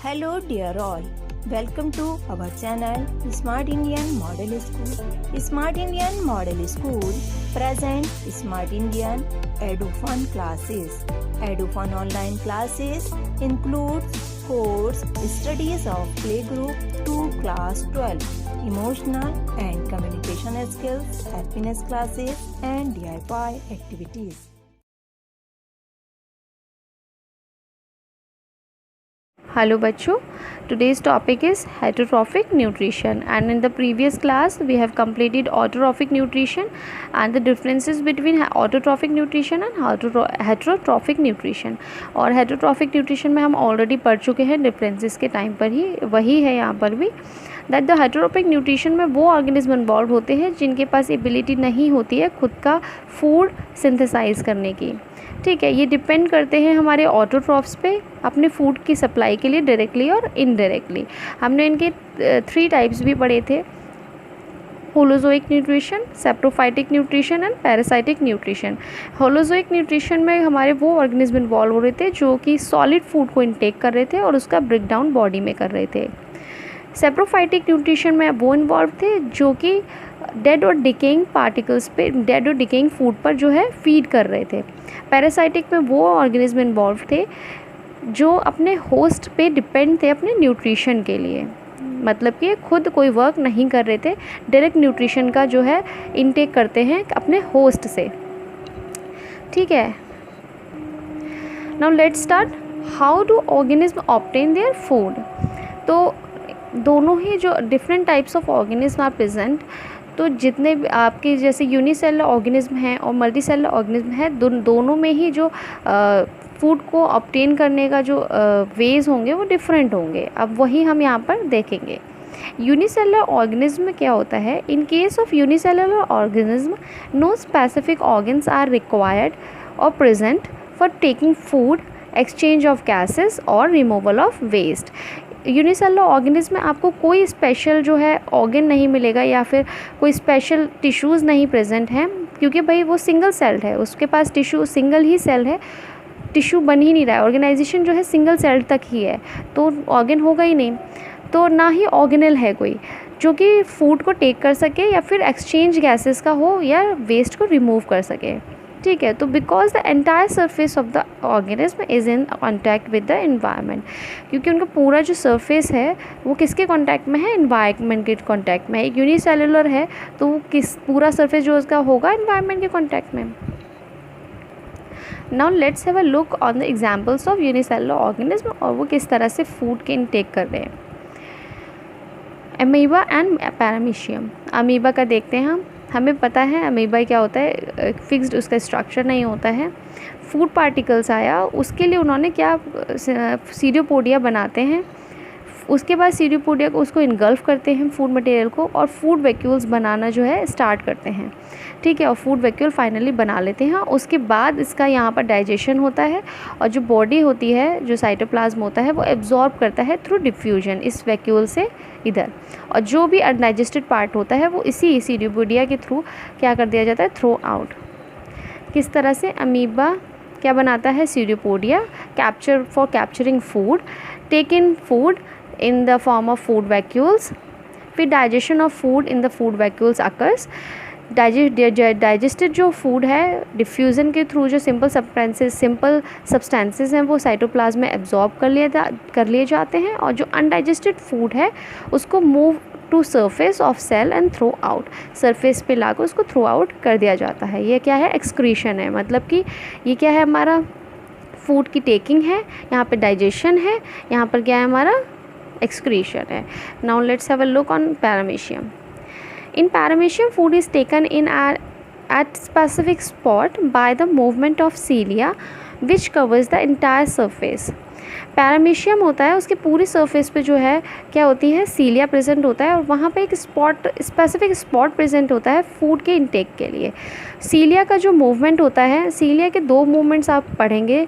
Hello dear all, welcome to our channel Smart Indian Model School. Smart Indian Model School present Smart Indian EduFun classes. EduFun online classes includes course studies of playgroup to class 12, emotional and communication skills, happiness classes and DIY activities. Hello bachcho, today's topic is heterotrophic nutrition, and in the previous class we have completed autotrophic nutrition and the differences between autotrophic nutrition and heterotrophic nutrition. और heterotrophic nutrition में हम already पढ़ चुके हैं differences के time पर ही, वही है यहाँ पर भी that the heterotrophic nutrition में वो ऑर्गेनिज्म इन्वॉल्व होते हैं जिनके पास एबिलिटी नहीं होती है खुद का फूड सिंथेसाइज करने की. ठीक है, ये डिपेंड करते हैं हमारे ऑटोट्रॉफ्स पे अपने फूड की सप्लाई के लिए डायरेक्टली और इनडायरेक्टली. हमने इनके 3 टाइप्स भी पढ़े थे, holozoic nutrition, saprophytic nutrition and parasitic nutrition. Holozoic nutrition में हमारे वो ऑर्गेनिज्म इन्वॉल्व हो रहे थे जो कि सॉलिड फूड को इनटेक कर रहे थे और उसका ब्रेकडाउन बॉडी में कर रहे थे. सेप्रोफाइटिक न्यूट्रिशन में वो इन्वॉल्व थे जो कि डेड और डिकेइंग पार्टिकल्स पे, डेड और डिकेइंग फूड पर जो है फीड कर रहे थे. पैरासाइटिक में वो ऑर्गेनिज्म इन्वॉल्व थे जो अपने होस्ट पे डिपेंड थे अपने न्यूट्रिशन के लिए, मतलब कि खुद कोई वर्क नहीं कर रहे थे, डायरेक्ट न्यूट्रिशन का जो है इनटेक करते हैं अपने होस्ट से. ठीक है, now let's start. How do organism obtain their food. तो दोनों ही जो different types of organism are present, तो जितने भी आपके जैसे यूनिसेलुलर ऑर्गेनिज्म हैं और मल्टीसेलुलर ऑर्गेनिज्म है, दोनों में ही जो फूड को ऑब्टेन करने का जो वेज होंगे वो डिफरेंट होंगे. अब वही हम यहाँ पर देखेंगे. यूनिसेलुलर ऑर्गेनिज्म में क्या होता है, in case of unicellular organism no specific organs are required और present for taking food, exchange of gases और removal of waste. Unicellular organism में आपको कोई स्पेशल जो है ऑर्गन नहीं मिलेगा या फिर कोई स्पेशल टिश्यूज़ नहीं प्रेजेंट हैं, क्योंकि भाई वो सिंगल सेल्ड है, उसके पास टिश्यू सिंगल ही सेल है, टिश्यू बन ही नहीं रहा है, ऑर्गेनाइजेशन जो है सिंगल सेल तक ही है, तो ऑर्गन होगा ही नहीं. तो ना ही ऑर्गेनल है कोई जो कि फूड को टेक कर सके या फिर एक्सचेंज गैसेस का हो या वेस्ट को रिमूव कर सके. ठीक है, तो because the entire surface of the organism is in contact with the environment, क्योंकि उनका पूरा जो सरफेस है वो किसके कॉन्टैक्ट में है, एनवायरनमेंट के कॉन्टैक्ट में है. एक यूनिसेलुलर है तो वो पूरा सरफेस जो उसका होगा एनवायरनमेंट के कॉन्टैक्ट में. Now let's have a look on the examples of unicellular organism और वो किस तरह से फूड के इनटेक कर रहे हैं. Amoeba and paramecium. अमीबा का देखते हैं हम. हमें पता है अमीबा क्या होता है, फिक्स्ड उसका स्ट्रक्चर नहीं होता है. फूड पार्टिकल्स आया, उसके लिए उन्होंने क्या सीरियोपोडिया बनाते हैं, उसके बाद सीरियोपोडिया को उसको इनगल्फ करते हैं फूड मटेरियल को और फूड वैक्यूल्स बनाना जो है स्टार्ट करते हैं. ठीक है, और फूड वैक्यूल फाइनली बना लेते हैं. उसके बाद इसका यहाँ पर डाइजेशन होता है और जो बॉडी होती है, जो साइटोप्लाज्म होता है, वो एब्जॉर्ब करता है थ्रू डिफ्यूजन इस वैक्यूल से इधर, और जो भी अनडाइजेस्टेड पार्ट होता है वो इसी सीरियोपोडिया के थ्रू क्या कर दिया जाता है, थ्रो आउट. किस तरह से अमीबा क्या बनाता है, pseudopodia capturing food, take in food in the form of food vacuoles. फिर digestion of food in the food vacuoles occurs. Digested जो फूड है डिफ्यूज़न के थ्रू जो सिंपल सब्सटेंसेस हैं वो साइटोप्लाज्म में एब्जॉर्ब कर लिए जाते हैं, और जो अनडाइजेस्टेड फूड है उसको move to surface of cell and throw out. Surface पे लाकर उसको थ्रो आउट कर दिया जाता है. ये क्या है, एक्सक्रीशन है, मतलब कि ये क्या है, हमारा फूड की टेकिंग है, यहाँ पे डाइजेशन है, यहाँ पर क्या है, हमारा excretion है. Now let's have a look on paramecium. In paramecium, food is taken in at specific spot by the movement of cilia which covers the entire surface. Paramecium होता है, उसके पूरी सरफेस पे जो है क्या होती है, सीलिया प्रेजेंट होता है, और वहाँ पे एक स्पेसिफिक स्पॉट प्रेजेंट होता है फूड के इंटेक के लिए. सीलिया का जो मूवमेंट होता है, सीलिया के 2 मूवमेंट्स आप पढ़ेंगे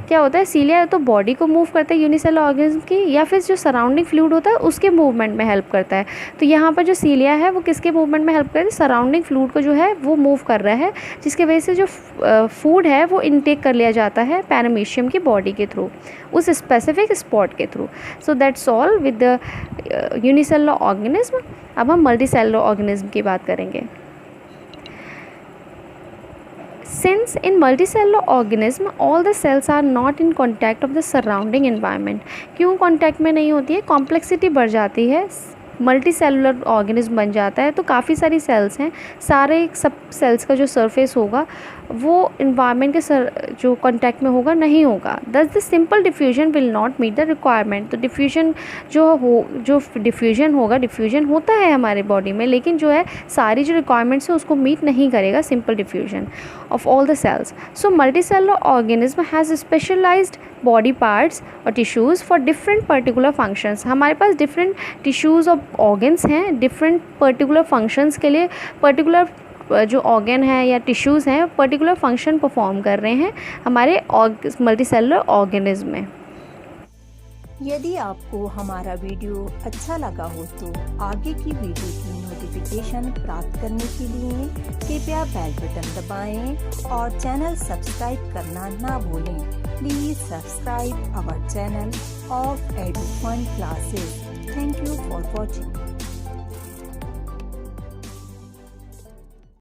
क्या होता है, सीलिया तो बॉडी को मूव करता है यूनिसेलुलर ऑर्गेनिज्म की, या फिर जो सराउंडिंग फ्लूइड होता है उसके मूवमेंट में हेल्प करता है। तो यहाँ पर जो सीलिया है वो किसके मूवमेंट में हेल्प कर रही है, सराउंडिंग फ्लूइड को जो है वो मूव कर रहा है, जिसके वजह से जो फूड है वो इनटेक कर लिया जाता है पैरामीशियम की बॉडी के थ्रू, उस स्पेसिफिक स्पॉट के through. So that's all with the unicellular organism. अब हम मल्टीसेलुलर ऑर्गेनिज्म की बात करेंगे। Since in multicellular organism all the cells are not in contact of the surrounding environment, क्यों contact में नहीं होती है, complexity बढ़ जाती है, मल्टी सेलुलर ऑर्गेनिज्म बन जाता है, तो काफ़ी सारी सेल्स हैं, सारे सब सेल्स का जो सरफेस होगा वो इन्वायरमेंट के जो कांटेक्ट में होगा नहीं होगा। Thus the simple diffusion will not meet the requirement. तो डिफ्यूजन जो डिफ्यूजन होगा, डिफ्यूजन होता है हमारे बॉडी में, लेकिन जो है सारी जो रिक्वायरमेंट्स है उसको मीट नहीं करेगा simple diffusion of all the cells. So multi cellular organism has specialised body parts और tissues for different particular functions. हमारे पास डिफरेंट टिश्यूज़ और ऑर्गन्स हैं डिफरेंट पर्टिकुलर फंक्शंस के लिए। पर्टिकुलर जो ऑर्गन है या टिश्यूज़ हैं पर्टिकुलर फंक्शन परफॉर्म कर रहे हैं हमारे मल्टीसेलुलर ऑर्गेनिज्म में। यदि आपको हमारा वीडियो अच्छा लगा हो तो आगे की वीडियो की नोटिफिकेशन प्राप्त करने के लिए कृपया बेल बटन दबाएं और चैनल सब्सक्राइब करना ना भूलें। Please subscribe our channel of Edufun classes. Thank you for watching.